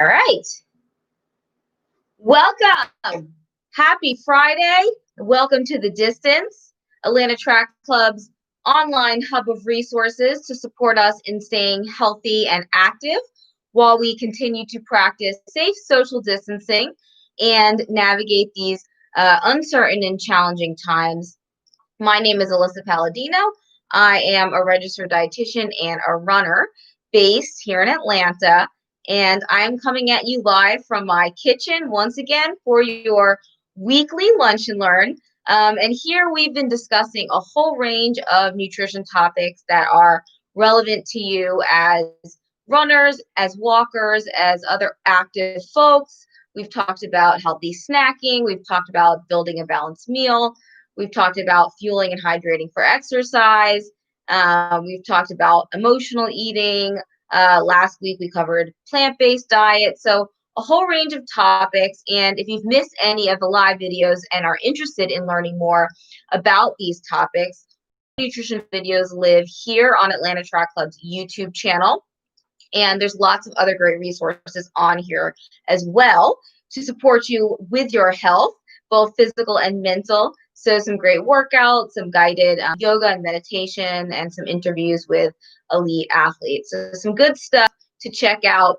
All right. Welcome. Happy Friday. Welcome to The Distance, Atlanta Track Club's online hub of resources to support us in staying healthy and active while we continue to practice safe social distancing and navigate these uncertain and challenging times. My name is Alissa Palladino. I am a registered dietitian and a runner based here in Atlanta. And I'm coming at you live from my kitchen once again for your weekly lunch and learn. And here we've been discussing a whole range of nutrition topics that are relevant to you as runners, as walkers, as other active folks. We've talked about healthy snacking. We've talked about building a balanced meal. We've talked about fueling and hydrating for exercise. We've talked about emotional eating. Last week we covered plant-based diet. So a whole range of topics. And if you've missed any of the live videos and are interested in learning more about these topics, nutrition videos live here on Atlanta Track Club's YouTube channel. And there's lots of other great resources on here as well to support you with your health, both physical and mental. So some great workouts, some guided yoga and meditation, and some interviews with elite athletes. So some good stuff to check out.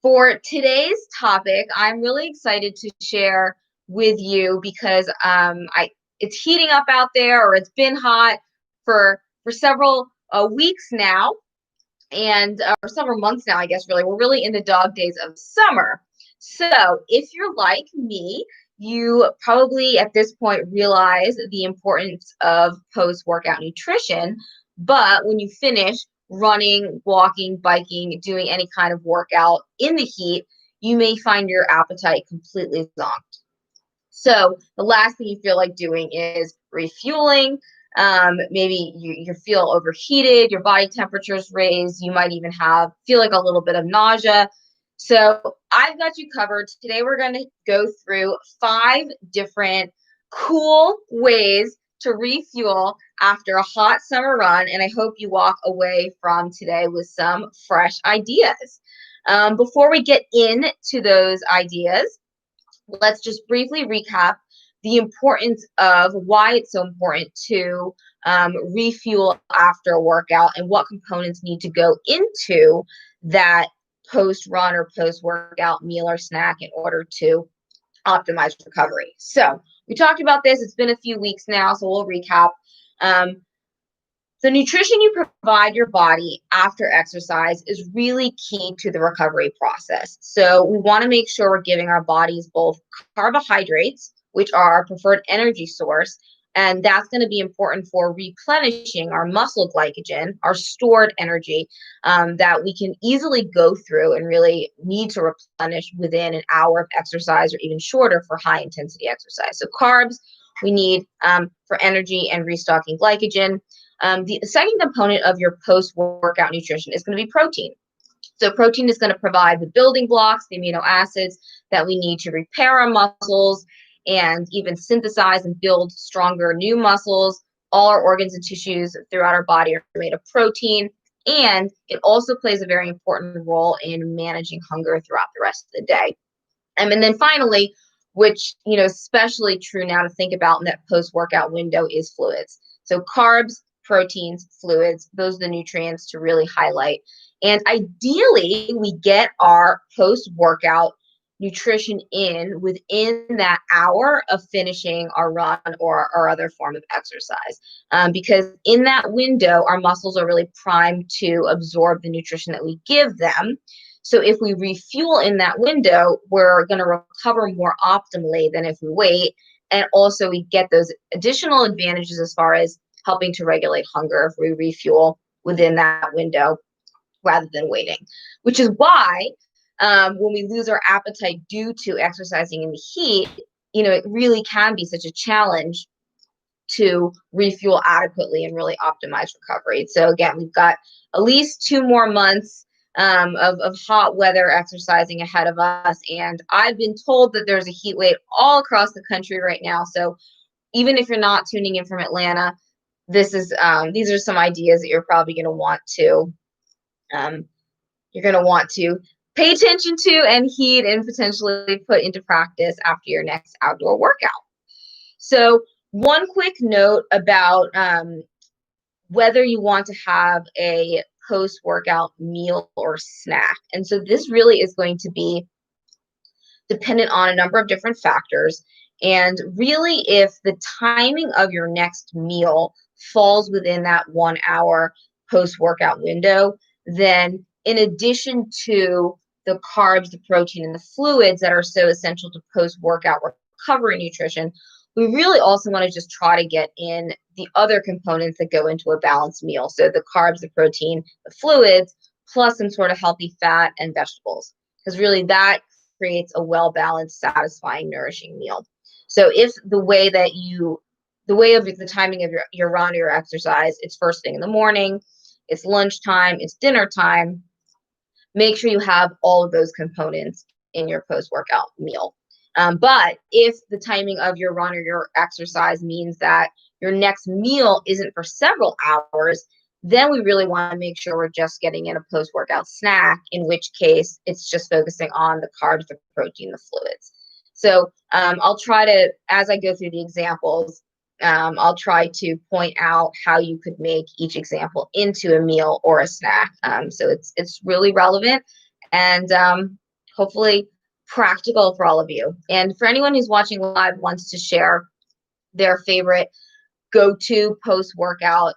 For today's topic, I'm really excited to share with you because it's heating up out there, or it's been hot for several weeks now, and or several months now, I guess. Really, we're really in the dog days of summer. So if you're like me, you probably at this point realize the importance of post-workout nutrition. But when you finish running, walking, biking, doing any kind of workout in the heat, you may find your appetite completely zonked. So the last thing you feel like doing is refueling. Maybe you feel overheated, your body temperature's raised, you might even feel like a little bit of nausea. So I've got you covered. Today we're going to go through 5 different cool ways to refuel after a hot summer run, and I hope you walk away from today with some fresh ideas. Before we get into those ideas, let's just briefly recap the importance of why it's so important to refuel after a workout and what components need to go into that post-run or post-workout meal or snack in order to optimize recovery. So we talked about this. It's been a few weeks now, so we'll recap. The nutrition you provide your body after exercise is really key to the recovery process. So we want to make sure we're giving our bodies both carbohydrates, which are our preferred energy source, and that's going to be important for replenishing our muscle glycogen, our stored energy that we can easily go through and really need to replenish within an hour of exercise or even shorter for high intensity exercise. So carbs we need for energy and restocking glycogen. The second component of your post-workout nutrition is going to be protein. So protein is going to provide the building blocks, the amino acids that we need to repair our muscles and even synthesize and build stronger new muscles. All our organs and tissues throughout our body are made of protein, and it also plays a very important role in managing hunger throughout the rest of the day. And then finally, which especially true now to think about in that post-workout window, is fluids. So carbs, proteins, fluids, those are the nutrients to really highlight. And ideally, we get our post-workout nutrition in within that hour of finishing our run or our other form of exercise. Because in that window, our muscles are really primed to absorb the nutrition that we give them. So if we refuel in that window, we're going to recover more optimally than if we wait. And also we get those additional advantages as far as helping to regulate hunger if we refuel within that window rather than waiting, which is why when we lose our appetite due to exercising in the heat, it really can be such a challenge to refuel adequately and really optimize recovery. So again, we've got at least 2 more months of hot weather exercising ahead of us. And I've been told that there's a heat wave all across the country right now. So even if you're not tuning in from Atlanta, these are some ideas that you're probably going to want to pay attention to and heed and potentially put into practice after your next outdoor workout. So one quick note about whether you want to have a post-workout meal or snack. And so this really is going to be dependent on a number of different factors. And really, if the timing of your next meal falls within that 1 hour post-workout window, then in addition to the carbs, the protein, and the fluids that are so essential to post-workout recovery nutrition, we really also want to just try to get in the other components that go into a balanced meal. So the carbs, the protein, the fluids, plus some sort of healthy fat and vegetables, because really that creates a well-balanced, satisfying, nourishing meal. So if the way of the timing of your run or your exercise, it's first thing in the morning, it's lunchtime, it's dinner time, make sure you have all of those components in your post-workout meal. But if the timing of your run or your exercise means that your next meal isn't for several hours, then we really want to make sure we're just getting in a post-workout snack, in which case it's just focusing on the carbs, the protein, the fluids. So I'll try to, as I go through the examples, I'll try to point out how you could make each example into a meal or a snack. So it's really relevant and hopefully practical for all of you. And for anyone who's watching live wants to share their favorite go-to post-workout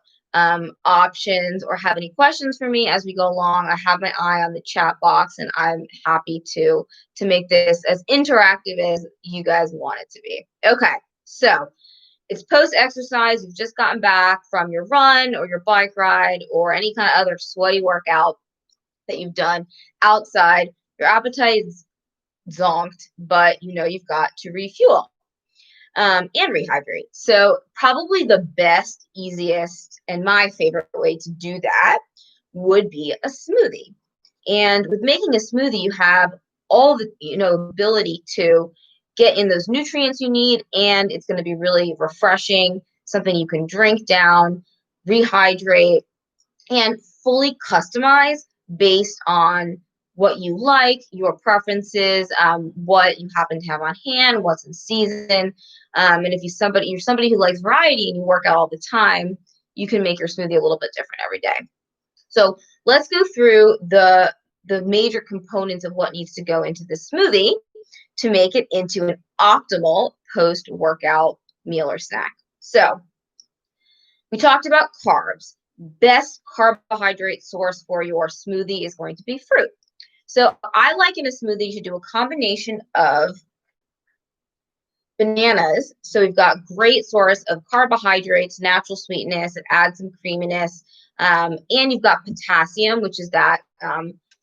options or have any questions for me as we go along, I have my eye on the chat box and I'm happy to make this as interactive as you guys want it to be. Okay, so it's post-exercise, you've just gotten back from your run or your bike ride or any kind of other sweaty workout that you've done outside. Your appetite is zonked, but you know you've got to refuel and rehydrate. So probably the best, easiest, and my favorite way to do that would be a smoothie. And with making a smoothie, you have all the ability to get in those nutrients you need, and it's going to be really refreshing, something you can drink down, rehydrate, and fully customize based on what you like, your preferences, what you happen to have on hand, what's in season. And if you're somebody who likes variety and you work out all the time, you can make your smoothie a little bit different every day. So let's go through the major components of what needs to go into the smoothie to make it into an optimal post-workout meal or snack. So we talked about carbs. Best carbohydrate source for your smoothie is going to be fruit. So I like in a smoothie to do a combination of bananas. So we've got great source of carbohydrates, natural sweetness, it adds some creaminess. And you've got potassium, which is that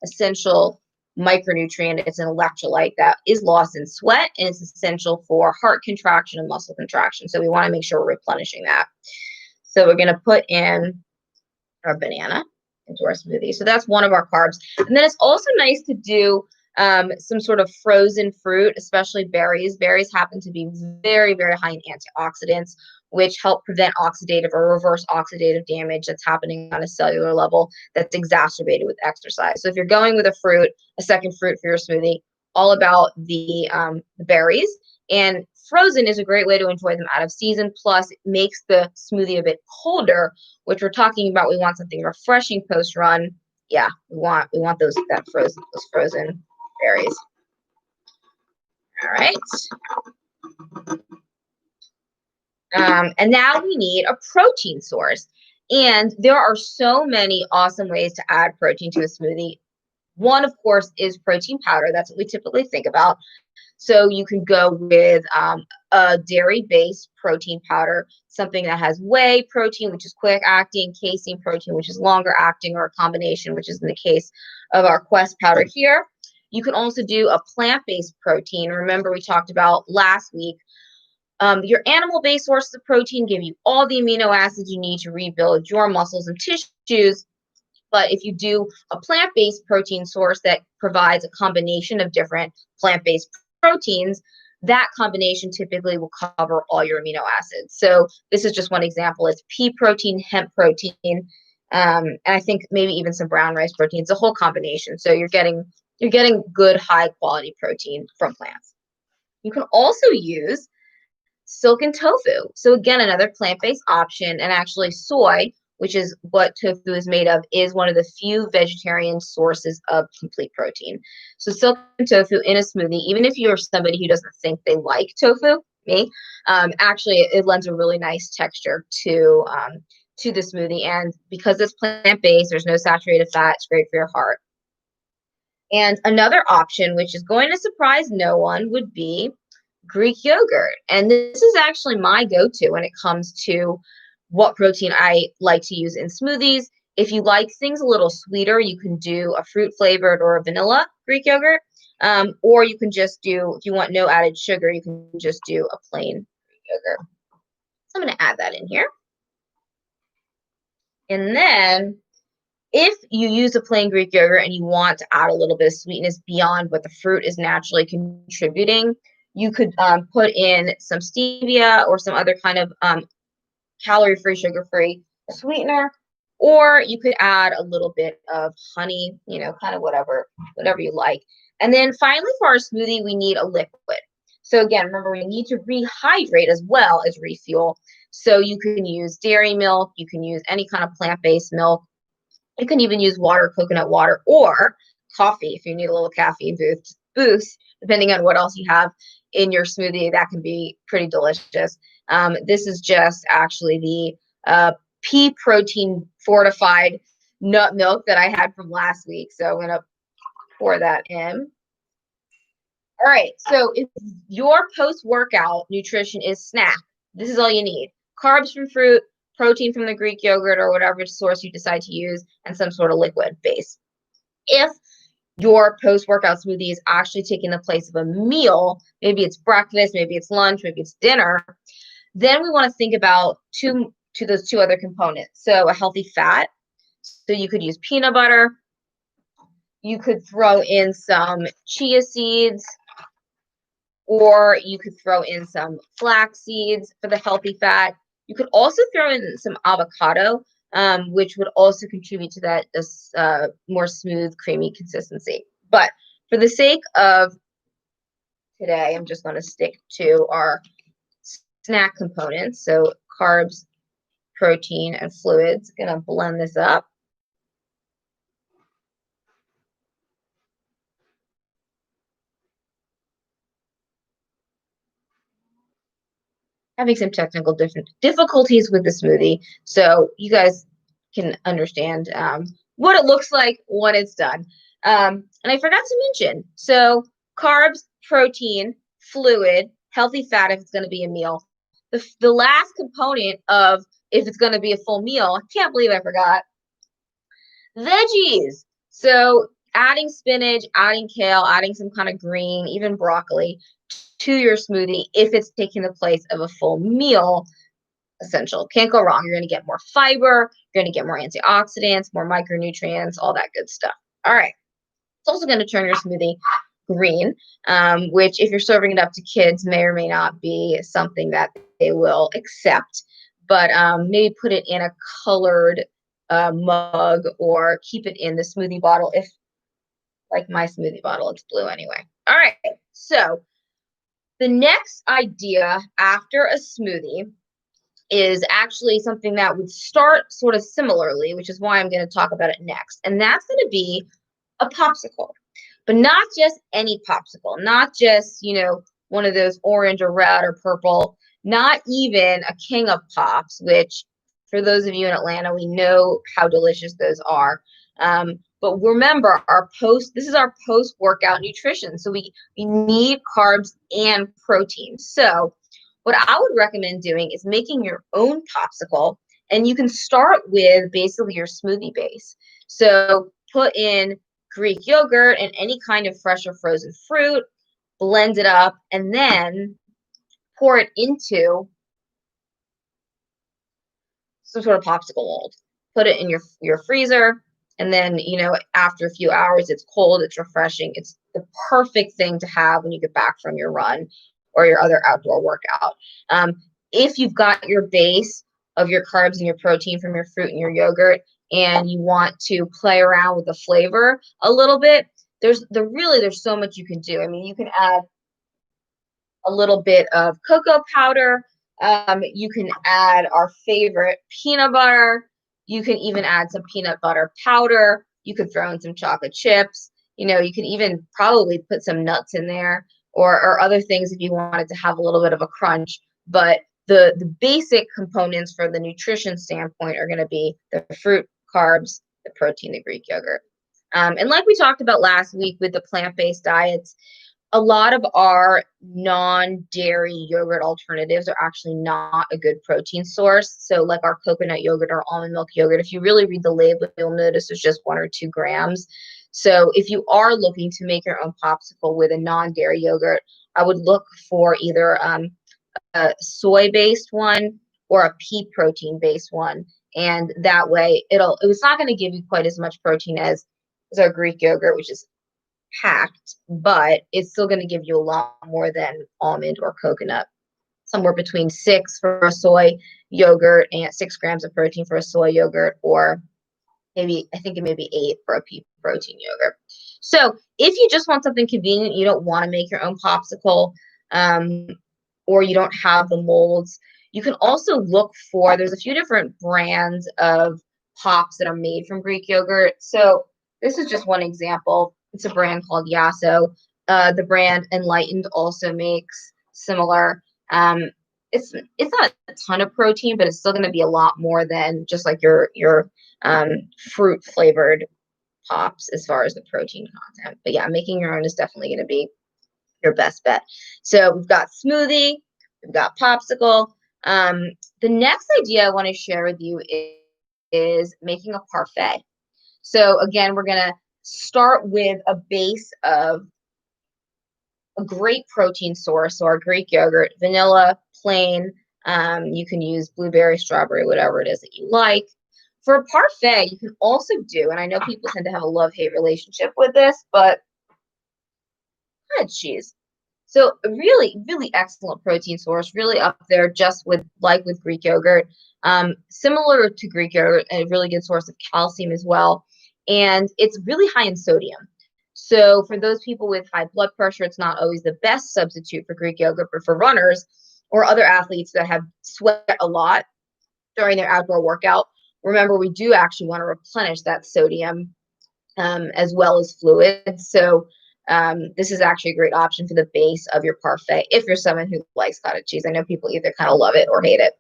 essential micronutrient. It's an electrolyte that is lost in sweat, and it's essential for heart contraction and muscle contraction. So we want to make sure we're replenishing that. So we're going to put in our banana into our smoothie. So that's one of our carbs. And then it's also nice to do some sort of frozen fruit, especially berries. Berries happen to be very, very high in antioxidants, which help prevent oxidative or reverse oxidative damage that's happening on a cellular level that's exacerbated with exercise. So if you're going with a second fruit for your smoothie, all about the berries. And frozen is a great way to enjoy them out of season. Plus, it makes the smoothie a bit colder, which we're talking about. We want something refreshing post run. Yeah, we want those frozen berries. All right. And now we need a protein source. And there are so many awesome ways to add protein to a smoothie. One, of course, is protein powder. That's what we typically think about. So you can go with a dairy-based protein powder, something that has whey protein, which is quick acting, casein protein, which is longer acting, or a combination, which is in the case of our Quest powder here. You can also do a plant-based protein. Remember, we talked about last week, your animal-based sources of protein give you all the amino acids you need to rebuild your muscles and tissues. But if you do a plant-based protein source that provides a combination of different plant-based proteins, that combination typically will cover all your amino acids. So this is just one example. It's pea protein, hemp protein, and I think maybe even some brown rice protein. It's a whole combination. So you're getting you're getting good high quality protein from plants. You can also use silken tofu. So again, another plant-based option, and actually soy, which is what tofu is made of, is one of the few vegetarian sources of complete protein. So silken tofu in a smoothie, even if you're somebody who doesn't think they like tofu, me, actually it lends a really nice texture to the smoothie. And because it's plant-based, there's no saturated fat, it's great for your heart. And another option, which is going to surprise no one, would be Greek yogurt. And this is actually my go-to when it comes to what protein I like to use in smoothies. If you like things a little sweeter, you can do a fruit flavored or a vanilla Greek yogurt. Or you can just do, if you want no added sugar, you can just do a plain Greek yogurt. So I'm going to add that in here. And then if you use a plain Greek yogurt and you want to add a little bit of sweetness beyond what the fruit is naturally contributing, you could put in some stevia or some other kind of calorie-free, sugar-free sweetener, or you could add a little bit of honey, kind of whatever you like. And then finally, for our smoothie, we need a liquid. So again, remember, we need to rehydrate as well as refuel. So you can use dairy milk, you can use any kind of plant-based milk. You can even use water, coconut water, or coffee if you need a little caffeine boost, depending on what else you have in your smoothie. That can be pretty delicious. This is just actually the pea protein fortified nut milk that I had from last week. So I'm going to pour that in. All right. So if your post-workout nutrition is snack, this is all you need. Carbs from fruit, protein from the Greek yogurt or whatever source you decide to use, and some sort of liquid base. If your post-workout smoothie is actually taking the place of a meal, maybe it's breakfast, maybe it's lunch, maybe it's dinner, then we want to think about those two other components. So a healthy fat. So you could use peanut butter. You could throw in some chia seeds, or you could throw in some flax seeds for the healthy fat. You could also throw in some avocado, which would also contribute to that more smooth, creamy consistency. But for the sake of today, I'm just going to stick to our snack components. So carbs, protein, and fluids. Going to blend this up. Having some technical difficulties with the smoothie, so you guys can understand what it looks like when it's done. And I forgot to mention, so carbs, protein, fluid, healthy fat if it's going to be a meal. The last component of if it's going to be a full meal, I can't believe I forgot, veggies. So adding spinach, adding kale, adding some kind of green, even broccoli to your smoothie if it's taking the place of a full meal, essential. Can't go wrong. You're going to get more fiber, you're going to get more antioxidants, more micronutrients, all that good stuff. All right. It's also going to turn your smoothie green, which if you're serving it up to kids may or may not be something that they will accept, but maybe put it in a colored mug or keep it in the smoothie bottle if, like my smoothie bottle, it's blue anyway. All right. So the next idea after a smoothie is actually something that would start sort of similarly, which is why I'm going to talk about it next. And that's going to be a popsicle, but not just any popsicle, not just, one of those orange or red or purple, not even a king of pops, which for those of you in Atlanta, we know how delicious those are. But remember, this is our post-workout nutrition. So we need carbs and protein. So what I would recommend doing is making your own popsicle, and you can start with basically your smoothie base. So put in Greek yogurt and any kind of fresh or frozen fruit, blend it up, and then pour it into some sort of popsicle mold. Put it in your freezer, and then, after a few hours, it's cold, it's refreshing. It's the perfect thing to have when you get back from your run or your other outdoor workout. If you've got your base of your carbs and your protein from your fruit and your yogurt, and you want to play around with the flavor a little bit, there's so much you can do. I mean, you can add a little bit of cocoa powder. You can add our favorite peanut butter. You can even add some peanut butter powder. You could throw in some chocolate chips. You know, you can even probably put some nuts in there, or other things if you wanted to have a little bit of a crunch. But the basic components for the nutrition standpoint are going to be the fruit, carbs, the protein, the Greek yogurt. And like we talked about last week with the plant-based diets, a lot of our non-dairy yogurt alternatives are actually not a good protein source. So like our coconut yogurt or almond milk yogurt, if you really read the label, you'll notice it's just 1 or 2 grams. So if you are looking to make your own popsicle with a non-dairy yogurt, I would look for either a soy-based one or a pea protein-based one. And that way it's not going to give you quite as much protein as our Greek yogurt, which is packed, but it's still going to give you a lot more than almond or coconut. Somewhere between 6 for a soy yogurt and 6 grams of protein for a soy yogurt, or maybe, I think it may be 8 for a pea protein yogurt. So if you just want something convenient, you don't want to make your own popsicle, or you don't have the molds, you can also look for, there's a few different brands of pops that are made from Greek yogurt. So this is just one example. It's a brand called Yasso. The brand Enlightened also makes similar. It's not a ton of protein, but it's still going to be a lot more than just like your fruit flavored pops as far as the protein content. But yeah, making your own is definitely going to be your best bet. So we've got smoothie, we've got popsicle. The next idea I want to share with you is making a parfait. So again, we're going to start with a base of a great protein source, so our Greek yogurt, vanilla, plain. You can use blueberry, strawberry, whatever it is that you like. For a parfait, you can also do, and I know people tend to have a love-hate relationship with this, but cottage cheese. So a really, really excellent protein source, really up there just with Greek yogurt. Similar to Greek yogurt, a really good source of calcium as well. And it's really high in sodium. So for those people with high blood pressure, it's not always the best substitute for Greek yogurt, but for runners or other athletes that have sweat a lot during their outdoor workout, remember, we do actually want to replenish that sodium as well as fluids. So this is actually a great option for the base of your parfait if you're someone who likes cottage cheese. I know people either kind of love it or hate it.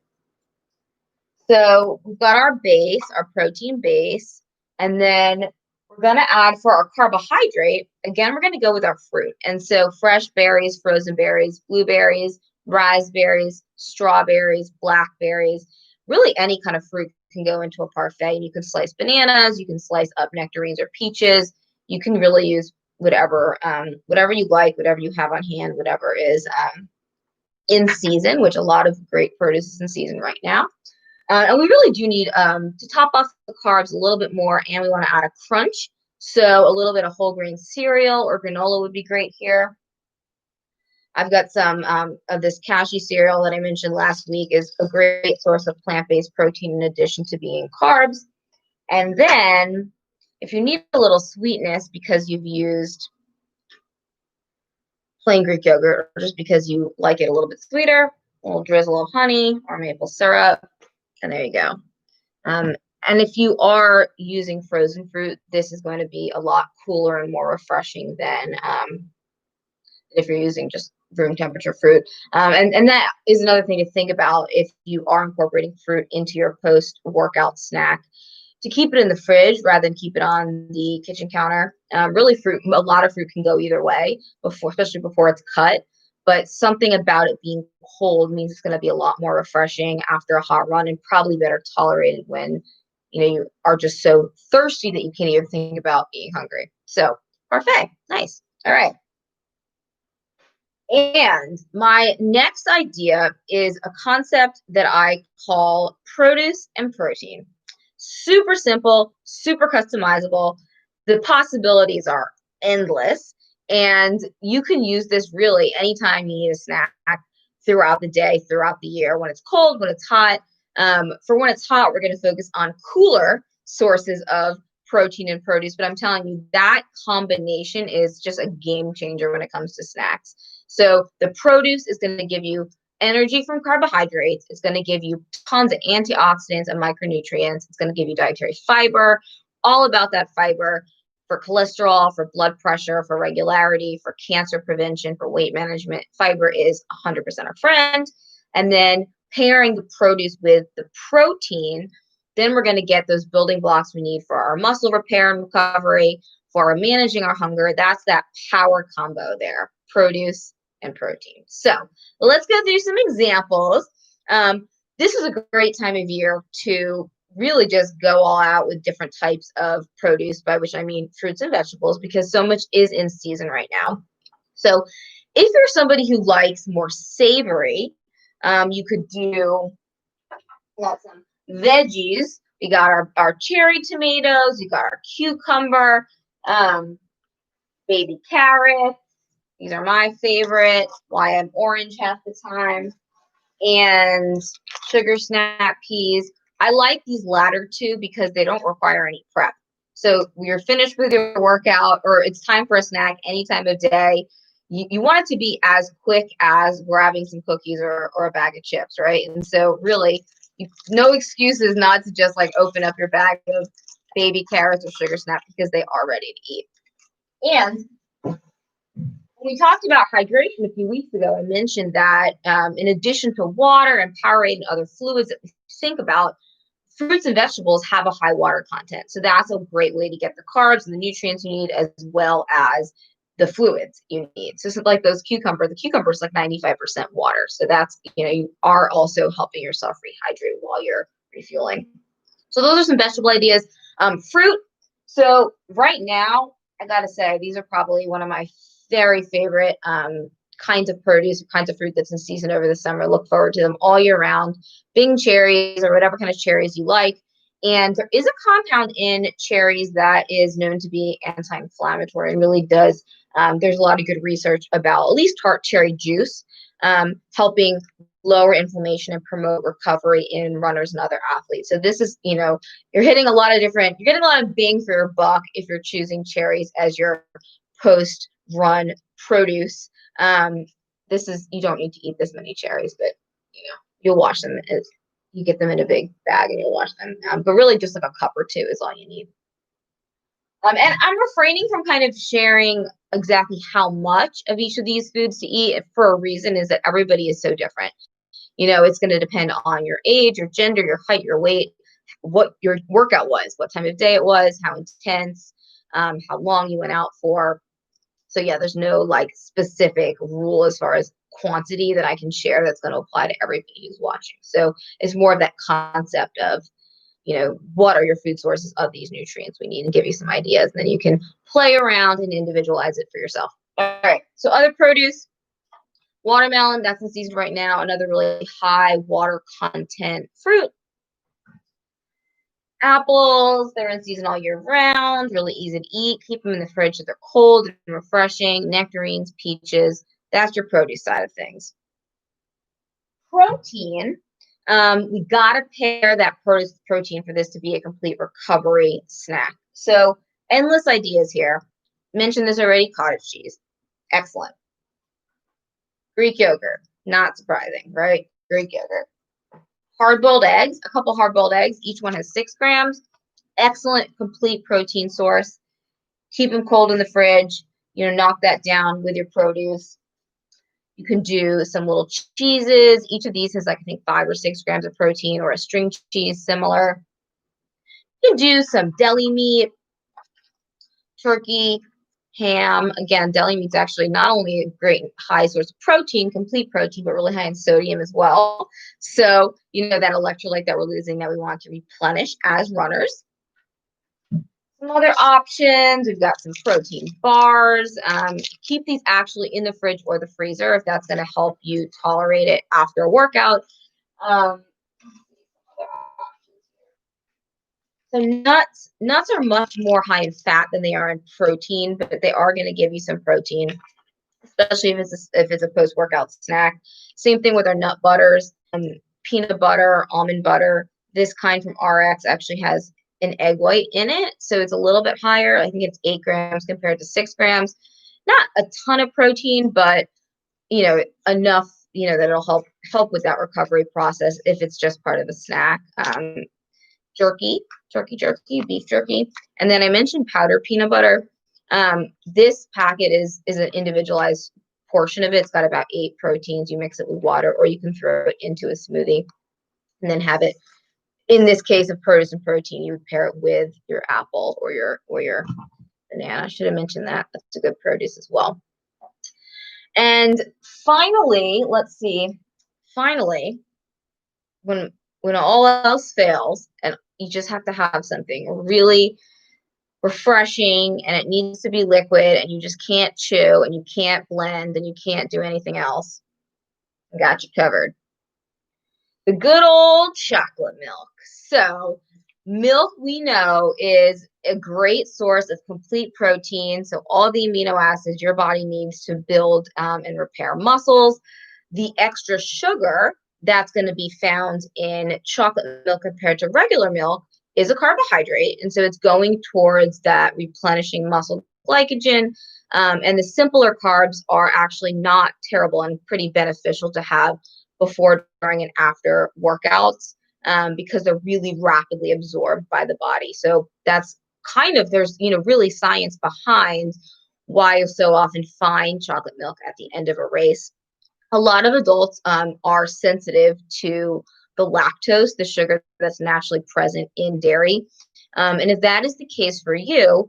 So we've got our base, our protein base, and then we're going to add for our carbohydrate. Again, we're going to go with our fruit. And so fresh berries, frozen berries, blueberries, raspberries, strawberries, blackberries, really any kind of fruit can go into a parfait. And you can slice bananas, you can slice up nectarines or peaches. You can really use whatever you like, whatever you have on hand, whatever is in season, which a lot of great produce is in season right now. And we really do need to top off the carbs a little bit more, and we want to add a crunch. So a little bit of whole grain cereal or granola would be great here. I've got some of this cashew cereal that I mentioned last week, is a great source of plant-based protein in addition to being carbs. And then if you need a little sweetness because you've used plain Greek yogurt, or just because you like it a little bit sweeter, a little drizzle of honey or maple syrup, and there you go. And if you are using frozen fruit, this is going to be a lot cooler and more refreshing than if you're using just room temperature fruit. And that is another thing to think about if you are incorporating fruit into your post-workout snack, to keep it in the fridge rather than keep it on the kitchen counter. Really, a lot of fruit can go either way, especially before it's cut. But something about it being cold means it's going to be a lot more refreshing after a hot run, and probably better tolerated when you are just so thirsty that you can't even think about being hungry. So parfait, nice. All right. And my next idea is a concept that I call produce and protein. Super simple, super customizable. The possibilities are endless. And you can use this really anytime you need a snack throughout the day, throughout the year, when it's cold, when it's hot. For when it's hot, we're going to focus on cooler sources of protein and produce, but I'm telling you that combination is just a game changer when it comes to snacks. So the produce is going to give you energy from carbohydrates. It's going to give you tons of antioxidants and micronutrients. It's going to give you dietary fiber, all about that fiber for cholesterol, for blood pressure, for regularity, for cancer prevention, for weight management. Fiber is 100% our friend. And then pairing the produce with the protein, then we're going to get those building blocks we need for our muscle repair and recovery, for our managing our hunger. That's that power combo there, produce and protein. So let's go through some examples. This is a great time of year to really just go all out with different types of produce, by which I mean fruits and vegetables, because so much is in season right now. So if you're somebody who likes more savory, you could do some veggies. We got our cherry tomatoes, we got our cucumber, baby carrots. These are my favorite, why I'm orange half the time, and sugar snap peas. I like these latter two because they don't require any prep. So you're finished with your workout, or it's time for a snack any time of day. You want it to be as quick as grabbing some cookies or a bag of chips, right? And so really, no excuses not to just like open up your bag of baby carrots or sugar snap because they are ready to eat. And when we talked about hydration a few weeks ago, I mentioned that in addition to water and Powerade and other fluids that we think about, fruits and vegetables have a high water content. So that's a great way to get the carbs and the nutrients you need, as well as the fluids you need. So like the cucumber is like 95% water. So that's, you are also helping yourself rehydrate while you're refueling. So those are some vegetable ideas. Fruit. So right now, I got to say, these are probably one of my very favorite kinds of produce, kinds of fruit that's in season over the summer. Look forward to them all year round. Bing cherries, or whatever kind of cherries you like. And there is a compound in cherries that is known to be anti-inflammatory and really does. There's a lot of good research about at least tart cherry juice helping lower inflammation and promote recovery in runners and other athletes. So this is, you're getting a lot of bang for your buck if you're choosing cherries as your post-run produce. You don't need to eat this many cherries, but you'll wash them. You get them in a big bag and you'll wash them. But really just like a cup or two is all you need. And I'm refraining from kind of sharing exactly how much of each of these foods to eat for a reason, is that everybody is so different. It's going to depend on your age, your gender, your height, your weight, what your workout was, what time of day it was, how intense, how long you went out for. So yeah, there's no like specific rule as far as quantity that I can share that's going to apply to everybody who's watching. So it's more of that concept of, what are your food sources of these nutrients we need, and give you some ideas. And then you can play around and individualize it for yourself. All right. So other produce, watermelon, that's in season right now. Another really high water content fruit. Apples, they're in season all year round, really easy to eat. Keep them in the fridge if they're cold and refreshing. Nectarines, peaches, that's your produce side of things. Protein, we got to pair that protein for this to be a complete recovery snack. So endless ideas here. Mentioned this already, cottage cheese. Excellent. Greek yogurt, not surprising, right? Greek yogurt. Hard-boiled eggs, a couple hard-boiled eggs. Each one has 6 grams. Excellent, complete protein source. Keep them cold in the fridge. Knock that down with your produce. You can do some little cheeses. Each of these has, I think, 5 or 6 grams of protein, or a string cheese similar. You can do some deli meat, turkey, ham. Again, deli meat's actually not only a great high source of protein, complete protein, but really high in sodium as well. So, that electrolyte that we're losing that we want to replenish as runners. Some other options, we've got some protein bars. Keep these actually in the fridge or the freezer if that's going to help you tolerate it after a workout. So nuts are much more high in fat than they are in protein, but they are going to give you some protein, especially if it's a post-workout snack. Same thing with our nut butters, peanut butter, almond butter. This kind from RX actually has an egg white in it. So it's a little bit higher. I think it's 8 grams compared to 6 grams. Not a ton of protein, but enough, that it'll help with that recovery process if it's just part of a snack. Jerky, beef jerky. And then I mentioned powdered peanut butter. This packet is an individualized portion of it. It's got about 8 proteins. You mix it with water, or you can throw it into a smoothie and then have it. In this case of produce and protein, you would pair it with your apple or your banana. I should have mentioned that. That's a good produce as well. And finally, let's see. Finally, when all else fails, and you just have to have something really refreshing, and it needs to be liquid, and you just can't chew, and you can't blend, and you can't do anything else, I got you covered. The good old chocolate milk. So milk, we know, is a great source of complete protein. So all the amino acids your body needs to build and repair muscles. The extra sugar that's going to be found in chocolate milk compared to regular milk is a carbohydrate. And so it's going towards that replenishing muscle glycogen. And the simpler carbs are actually not terrible and pretty beneficial to have before, during, and after workouts, because they're really rapidly absorbed by the body. So that's there's really science behind why you so often find chocolate milk at the end of a race. A lot of adults are sensitive to the lactose, the sugar that's naturally present in dairy. And if that is the case for you,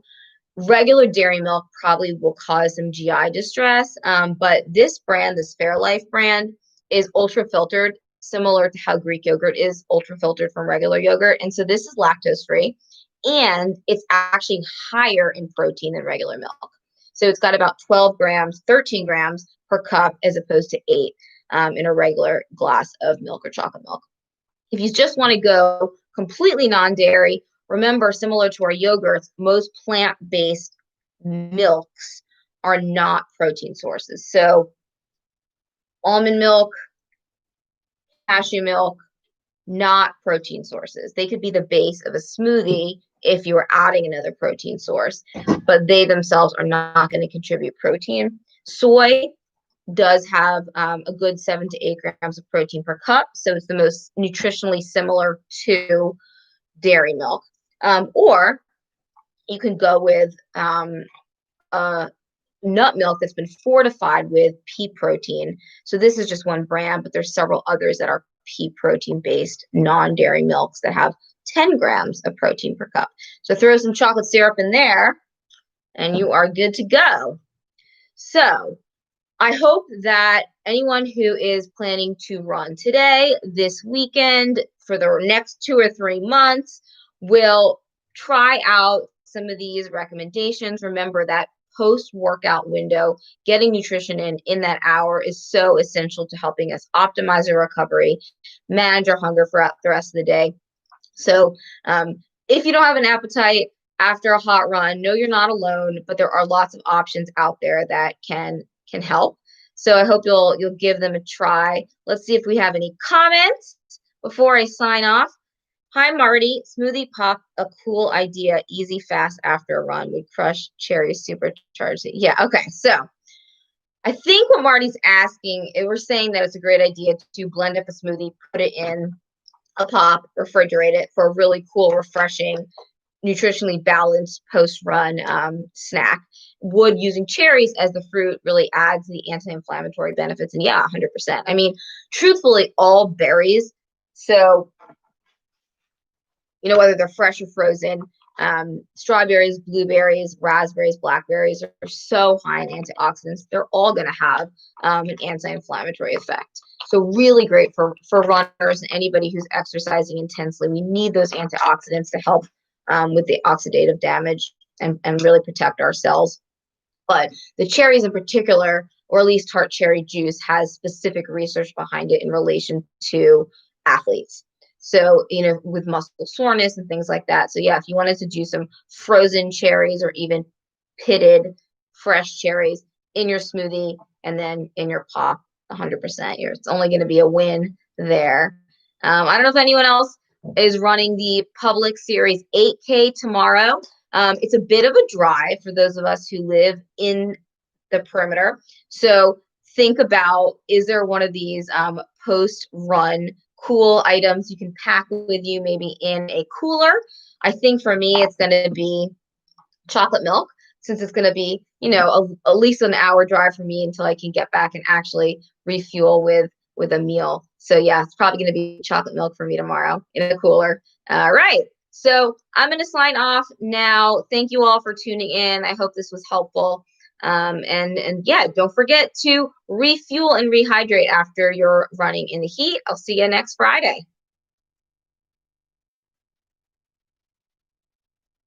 regular dairy milk probably will cause some GI distress. But this brand, this Fairlife brand, is ultra filtered, similar to how Greek yogurt is ultra filtered from regular yogurt. And so this is lactose free, and it's actually higher in protein than regular milk. So it's got about 12 grams, 13 grams per cup, as opposed to 8 in a regular glass of milk or chocolate milk. If you just want to go completely non-dairy, remember, similar to our yogurts, most plant-based milks are not protein sources. So almond milk, cashew milk, not protein sources. They could be the base of a smoothie if you were adding another protein source, but they themselves are not going to contribute protein. Soy does have a good 7 to 8 grams of protein per cup, so it's the most nutritionally similar to dairy milk. Or you can go with nut milk that's been fortified with pea protein. So this is just one brand, but there's several others that are pea protein based non-dairy milks that have 10 grams of protein per cup. So throw some chocolate syrup in there and you are good to go. So I hope that anyone who is planning to run today, this weekend, for the next 2 or 3 months will try out some of these recommendations. Remember that post-workout window, getting nutrition in that hour is so essential to helping us optimize our recovery, manage our hunger throughout the rest of the day. So if you don't have an appetite after a hot run, know you're not alone, but there are lots of options out there that can help. So I hope you'll give them a try. Let's see if we have any comments before I sign off. Hi, Marty. Smoothie pop, a cool idea. Easy, fast after a run. Would crush cherries, supercharge it. Yeah, okay. So I think what Marty's asking, we're saying that it's a great idea to blend up a smoothie, put it in a pop, refrigerate it for a really cool, refreshing, nutritionally balanced post-run snack. Would using cherries as the fruit really adds the anti-inflammatory benefits? And yeah, 100%. I mean, truthfully, all berries, so whether they're fresh or frozen, strawberries, blueberries, raspberries, blackberries are so high in antioxidants. They're all going to have an anti-inflammatory effect. So really great for runners and anybody who's exercising intensely. We need those antioxidants to help with the oxidative damage and really protect our cells. But the cherries in particular, or at least tart cherry juice, has specific research behind it in relation to athletes. So, with muscle soreness and things like that. So yeah, if you wanted to do some frozen cherries or even pitted fresh cherries in your smoothie and then in your pop, 100%, it's only going to be a win there. I don't know if anyone else is running the Public Series 8K tomorrow. It's a bit of a drive for those of us who live in the perimeter. So think about, is there one of these post-run cool items you can pack with you, maybe in a cooler? I think for me, it's going to be chocolate milk, since it's going to be, at least an hour drive for me until I can get back and actually refuel with a meal. So yeah, it's probably going to be chocolate milk for me tomorrow in a cooler. All right. So I'm going to sign off now. Thank you all for tuning in. I hope this was helpful. And yeah, don't forget to refuel and rehydrate after you're running in the heat. I'll see you next Friday.